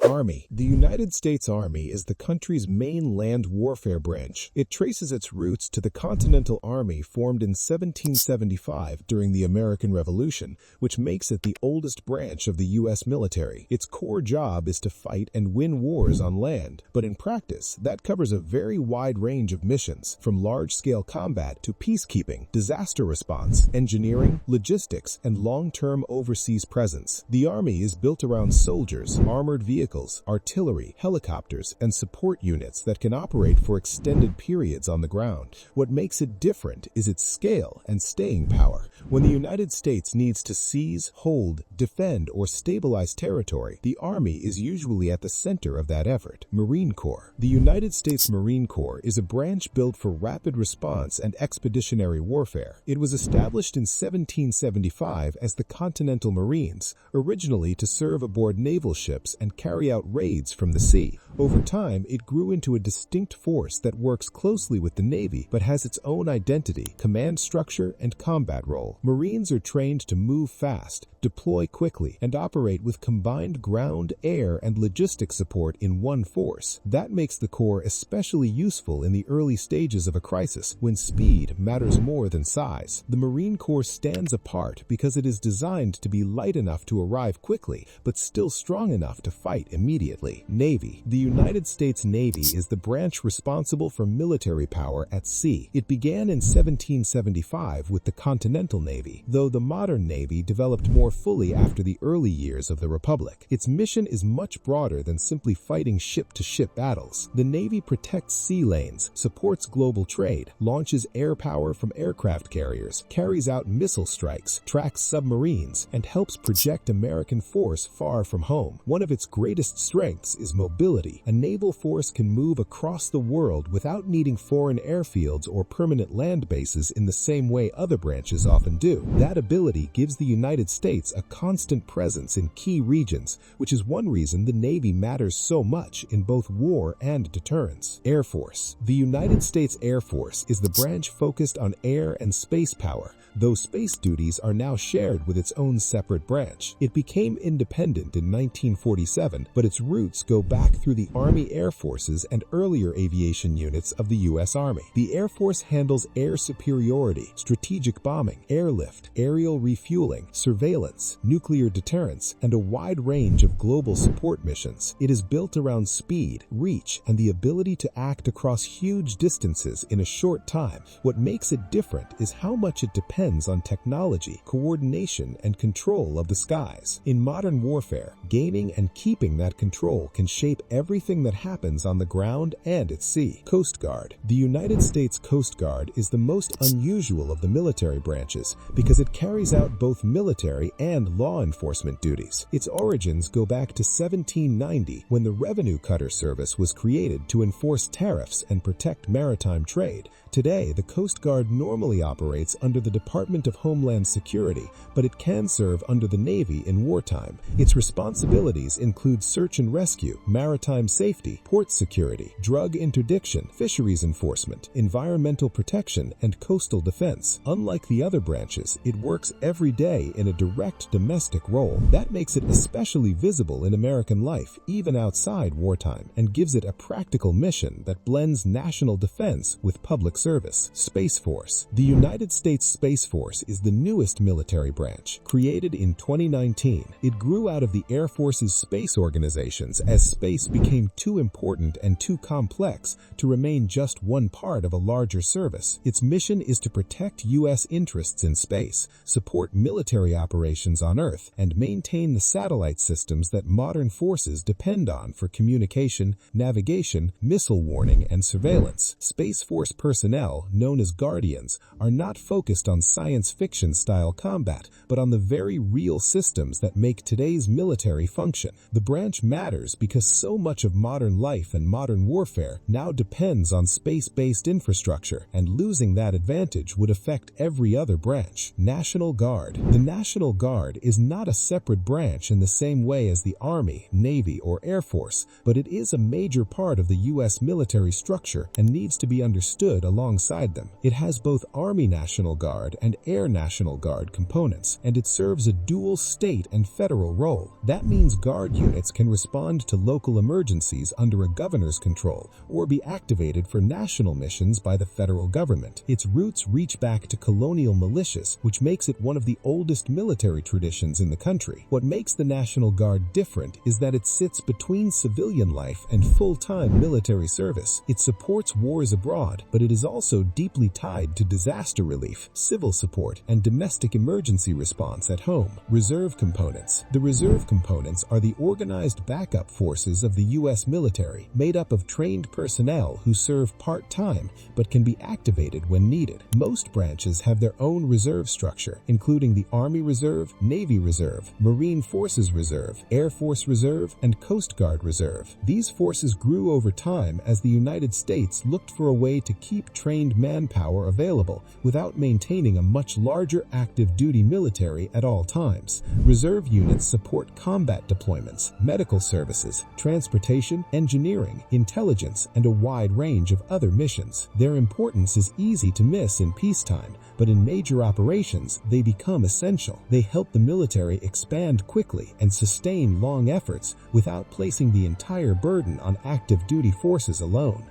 Army. The United States Army is the country's main land warfare branch. It traces its roots to the Continental Army formed in 1775 during the American Revolution, which makes it the oldest branch of the U.S. military. Its core job is to fight and win wars on land, but in practice, that covers a very wide range of missions, from large-scale combat to peacekeeping, disaster response, engineering, logistics, and long-term overseas presence. The Army is built around soldiers, armored vehicles, artillery, helicopters, and support units that can operate for extended periods on the ground. What makes it different is its scale and staying power. When the United States needs to seize, hold, defend, or stabilize territory, the Army is usually at the center of that effort. Marine Corps. The United States Marine Corps is a branch built for rapid response and expeditionary warfare. It was established in 1775 as the Continental Marines, originally to serve aboard naval ships and carry out raids from the sea. Over time, it grew into a distinct force that works closely with the Navy but has its own identity, command structure, and combat role. Marines are trained to move fast, deploy quickly, and operate with combined ground, air, and logistic support in one force. That makes the Corps especially useful in the early stages of a crisis, when speed matters more than size. The Marine Corps stands apart because it is designed to be light enough to arrive quickly, but still strong enough to fight immediately. Navy. The United States Navy is the branch responsible for military power at sea. It began in 1775 with the Continental Navy, though the modern Navy developed more fully after the early years of the Republic. Its mission is much broader than simply fighting ship-to-ship battles. The Navy protects sea lanes, supports global trade, launches air power from aircraft carriers, carries out missile strikes, tracks submarines, and helps project American force far from home. One of its greatest strengths is mobility. A naval force can move across the world without needing foreign airfields or permanent land bases in the same way other branches often do. That ability gives the United States a constant presence in key regions, which is one reason the Navy matters so much in both war and deterrence. Air Force. The United States Air Force is the branch focused on air and space power, though space duties are now shared with its own separate branch. It became independent in 1947, but its roots go back through the Army Air Forces and earlier aviation units of the U.S. Army. The Air Force handles air superiority, strategic bombing, airlift, aerial refueling, surveillance, nuclear deterrence, and a wide range of global support missions. It is built around speed, reach, and the ability to act across huge distances in a short time. What makes it different is how much it depends on technology, coordination, and control of the skies. In modern warfare, gaining and keeping that control can shape everything that happens on the ground and at sea. Coast Guard. The United States Coast Guard is the most unusual of the military branches because it carries out both military and law enforcement duties. Its origins go back to 1790, when the Revenue Cutter Service was created to enforce tariffs and protect maritime trade. Today, the Coast Guard normally operates under the Department of Homeland Security, but it can serve under the Navy in wartime. Its responsibilities include search and rescue, maritime safety, port security, drug interdiction, fisheries enforcement, environmental protection, and coastal defense. Unlike the other branches, it works every day in a direct domestic role. That makes it especially visible in American life, even outside wartime, and gives it a practical mission that blends national defense with public service. Space Force. The United States Space Force is the newest military branch. Created in 2019, it grew out of the Air Force's space organizations as space became too important and too complex to remain just one part of a larger service. Its mission is to protect U.S. interests in space, support military operations on Earth, and maintain the satellite systems that modern forces depend on for communication, navigation, missile warning, and surveillance. Space Force personnel, known as Guardians, are not focused on science fiction-style combat, but on the very real systems that make today's military function. The branch matters because so much of modern life and modern warfare now depends on space-based infrastructure, and losing that advantage would affect every other branch. National Guard. The National Guard is not a separate branch in the same way as the Army, Navy, or Air Force, but it is a major part of the U.S. military structure and needs to be understood alongside them. It has both Army National Guard and Air National Guard components, and it serves a dual state and federal role. That means Guard units can respond to local emergencies under a governor's control or be activated for national missions by the federal government. Its roots reach back to colonial militias, which makes it one of the oldest military traditions in the country. What makes the National Guard different is that it sits between civilian life and full-time military service. It supports wars abroad, but it is also deeply tied to disaster relief, civil support, and domestic emergency response at home. Reserve components. The reserve components are the organized backup forces of the U.S. military, made up of trained personnel who serve part-time but can be activated when needed. Most branches have their own reserve structure, including the Army Reserve, Navy Reserve, Marine Forces Reserve, Air Force Reserve, and Coast Guard Reserve. These forces grew over time as the United States looked for a way to keep trained manpower available without maintaining a much larger active duty military at all times. Reserve units support combat deployments, medical services, transportation, engineering, intelligence, and a wide range of other missions. Their importance is easy to miss in peacetime, but in major operations, they become essential. They help the military expand quickly and sustain long efforts without placing the entire burden on active duty forces alone.